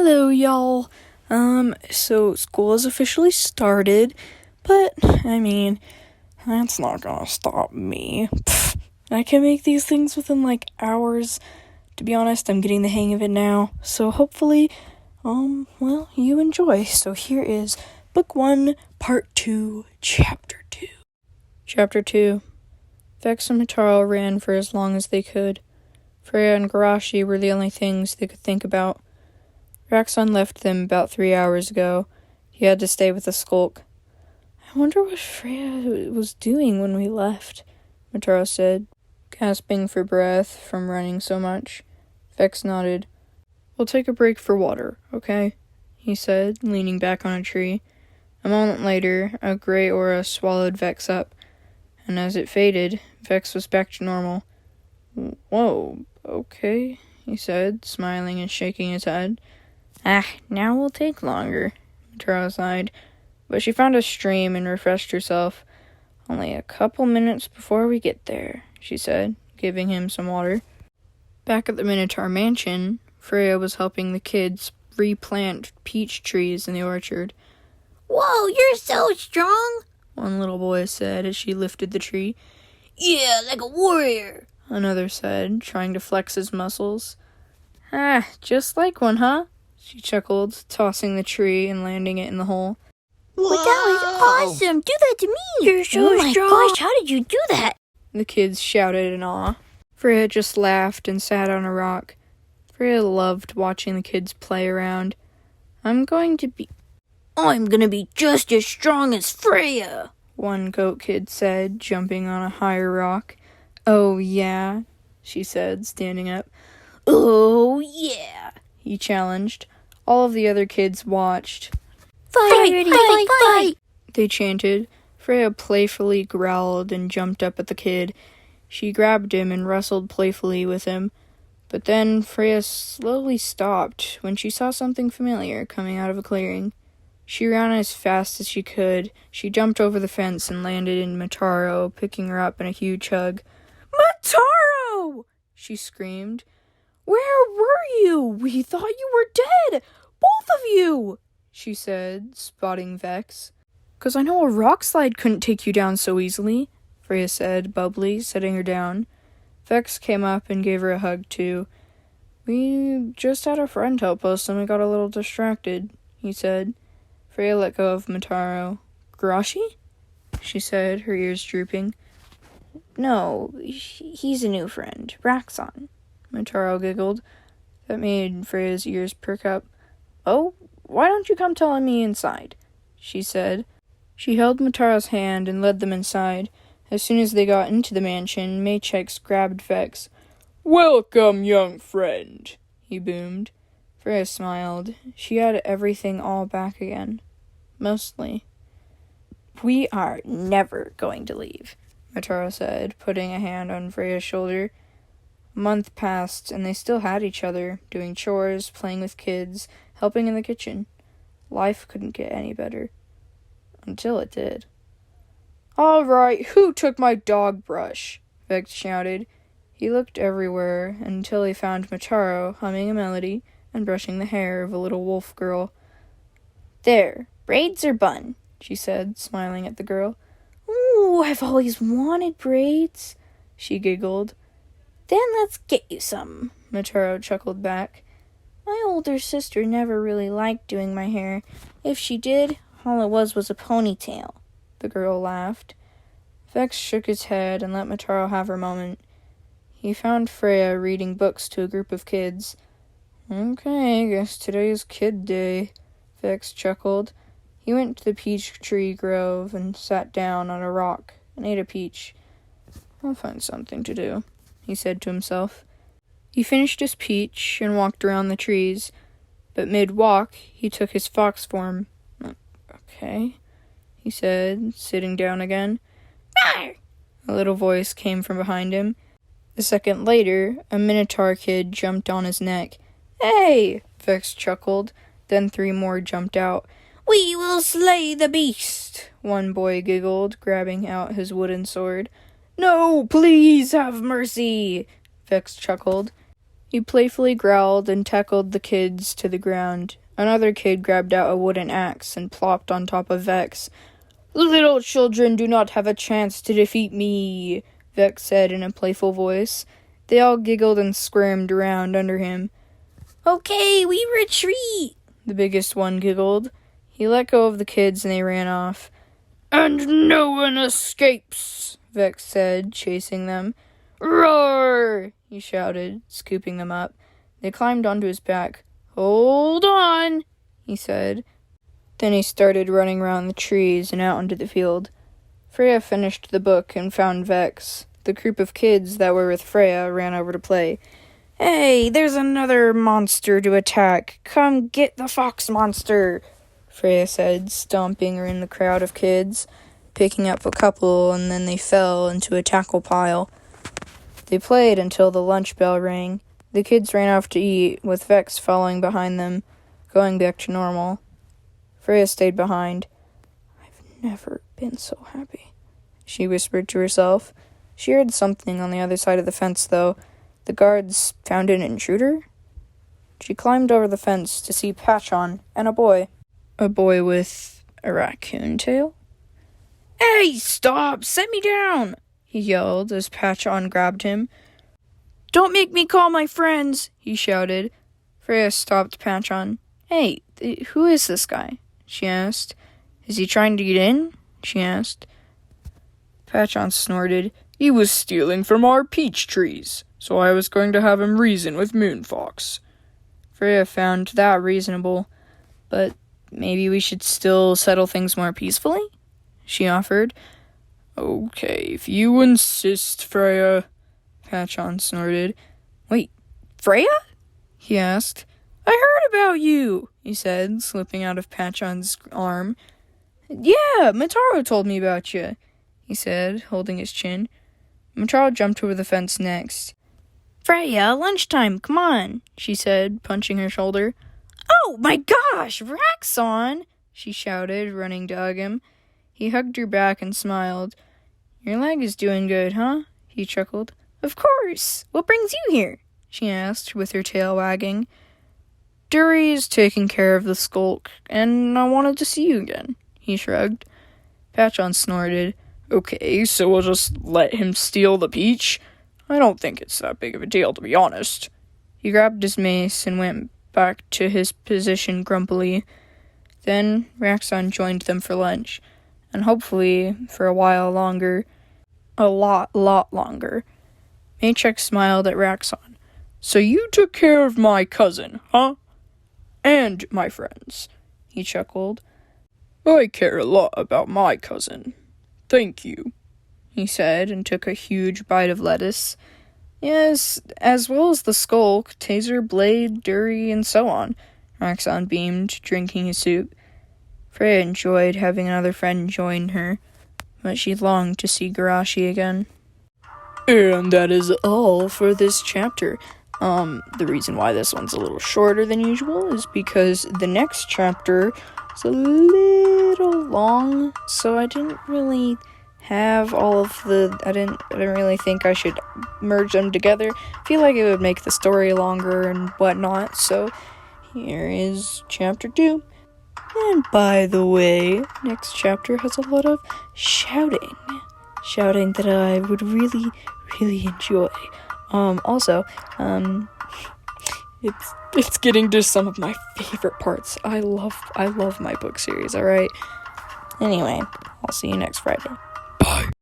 Hello, y'all. So school has officially started, but, that's not gonna stop me. I can make these things within, hours. To be honest, I'm getting the hang of it now, so hopefully, you enjoy. So here is Book 1, Part 2, Chapter 2. Chapter 2. Vex and Mitaro ran for as long as they could. Freya and Garashi were the only things they could think about. Raxon left them about 3 hours ago. He had to stay with the skulk. I wonder what Freya was doing when we left, Mitaro said, gasping for breath from running so much. Vex nodded. We'll take a break for water, okay? He said, leaning back on a tree. A moment later, a gray aura swallowed Vex up, and as it faded, Vex was back to normal. Whoa, okay, he said, smiling and shaking his head. Now will take longer, Mitaro sighed, but she found a stream and refreshed herself. Only a couple minutes before we get there, she said, giving him some water. Back at the Minotaur mansion, Freya was helping the kids replant peach trees in the orchard. Whoa, you're so strong, one little boy said as she lifted the tree. Yeah, like a warrior, another said, trying to flex his muscles. Just like one, huh? She chuckled, tossing the tree and landing it in the hole. Whoa. But that was awesome! Do that to me! You're so strong! Oh my gosh, how did you do that? The kids shouted in awe. Freya just laughed and sat on a rock. Freya loved watching the kids play around. I'm gonna be just as strong as Freya, one goat kid said, jumping on a higher rock. Oh, yeah, she said, standing up. Oh, yeah, he challenged. All of the other kids watched. Fight! They chanted. Freya playfully growled and jumped up at the kid. She grabbed him and wrestled playfully with him. But then Freya slowly stopped when she saw something familiar coming out of a clearing. She ran as fast as she could. She jumped over the fence and landed in Mitaro, picking her up in a huge hug. Mitaro! She screamed. Where were you? We thought you were dead! Both of you! She said, spotting Vex. 'Cause I know a rock slide couldn't take you down so easily, Freya said, bubbly, setting her down. Vex came up and gave her a hug, too. We just had a friend help us and we got a little distracted, he said. Freya let go of Mitaro. Garashi? She said, her ears drooping. No, he's a new friend, Raxon. Mitaro giggled. That made Freya's ears perk up. Oh, why don't you come telling me inside? She said. She held Mitaro's hand and led them inside. As soon as they got into the mansion, Maychex grabbed Vex. Welcome, young friend, he boomed. Freya smiled. She had everything all back again. Mostly. We are never going to leave, Mitaro said, putting a hand on Freya's shoulder. A month passed, and they still had each other, doing chores, playing with kids, helping in the kitchen. Life couldn't get any better. Until it did. All right, who took my dog brush? Vex shouted. He looked everywhere until he found Mitaro humming a melody and brushing the hair of a little wolf girl. There, braids or bun? She said, smiling at the girl. Ooh, I've always wanted braids, she giggled. Then let's get you some, Mitaro chuckled back. My older sister never really liked doing my hair. If she did, all it was a ponytail, the girl laughed. Vex shook his head and let Mitaro have her moment. He found Freya reading books to a group of kids. Okay, guess today is Kid Day, Vex chuckled. He went to the peach tree grove and sat down on a rock and ate a peach. I'll find something to do, he said to himself. He finished his peach and walked around the trees, but mid-walk he took his fox form. Okay, he said, sitting down again. Arr! A little voice came from behind him. A second later, a Minotaur kid jumped on his neck. Hey! Vex chuckled. Then 3 more jumped out. We will slay the beast, one boy giggled, grabbing out his wooden sword. No, please have mercy, Vex chuckled. He playfully growled and tackled the kids to the ground. Another kid grabbed out a wooden axe and plopped on top of Vex. "Little children do not have a chance to defeat me," Vex said in a playful voice. They all giggled and squirmed around under him. "Okay, we retreat," the biggest one giggled. He let go of the kids and they ran off. "And no one escapes," Vex said, chasing them. "Roar!" he shouted, scooping them up. They climbed onto his back. "Hold on," he said. Then he started running around the trees and out into the field. Freya finished the book and found Vex. The group of kids that were with Freya ran over to play. "Hey, there's another monster to attack. Come get the fox monster," Freya said, stomping her in the crowd of kids, picking up a couple, and then they fell into a tackle pile. They played until the lunch bell rang. The kids ran off to eat, with Vex following behind them, going back to normal. Freya stayed behind. "I've never been so happy," she whispered to herself. She heard something on the other side of the fence, though. The guards found an intruder? She climbed over the fence to see Patchon and a boy. A boy with a raccoon tail? "Hey, stop! Set me down!" he yelled as Patchon grabbed him. "Don't make me call my friends!" he shouted. Freya stopped Patchon. "Hey, who is this guy?" she asked. "Is he trying to get in?" she asked. Patchon snorted. "He was stealing from our peach trees, so I was going to have him reason with Moonfox." Freya found that reasonable. "But maybe we should still settle things more peacefully?" she offered. "Okay, if you insist, Freya," Patchon snorted. "Wait, Freya?" he asked. "I heard about you," he said, slipping out of Patchon's arm. "Yeah, Mataro told me about you," he said, holding his chin. Mataro jumped over the fence next. "Freya, lunchtime, come on," she said, punching her shoulder. "Oh my gosh, Raxon!" she shouted, running to hug him. He hugged her back and smiled. "Your leg is doing good, huh?" he chuckled. "Of course! What brings you here?" she asked, with her tail wagging. "Dury is taking care of the skulk, and I wanted to see you again," he shrugged. Patchon snorted. "Okay, so we'll just let him steal the peach? I don't think it's that big of a deal, to be honest." He grabbed his mace and went back to his position grumpily. Then Raxon joined them for lunch, and hopefully for a while longer. A lot longer. Maychek smiled at Raxon. "So you took care of my cousin, huh? And my friends," he chuckled. "I care a lot about my cousin. Thank you," he said, and took a huge bite of lettuce. "Yes, as well as the skulk, taser, blade, Dury, and so on," Raxon beamed, drinking his soup. Freya enjoyed having another friend join her, but she longed to see Garashi again. And that is all for this chapter. The reason why this one's a little shorter than usual is because the next chapter is a little long, so I didn't really have all of the, I didn't really think I should merge them together. I feel like it would make the story longer and whatnot, so here is chapter 2. And by the way, next chapter has a lot of shouting that I would really enjoy. It's getting to some of my favorite parts. I love my book series, alright? Anyway, I'll see you next Friday. Bye.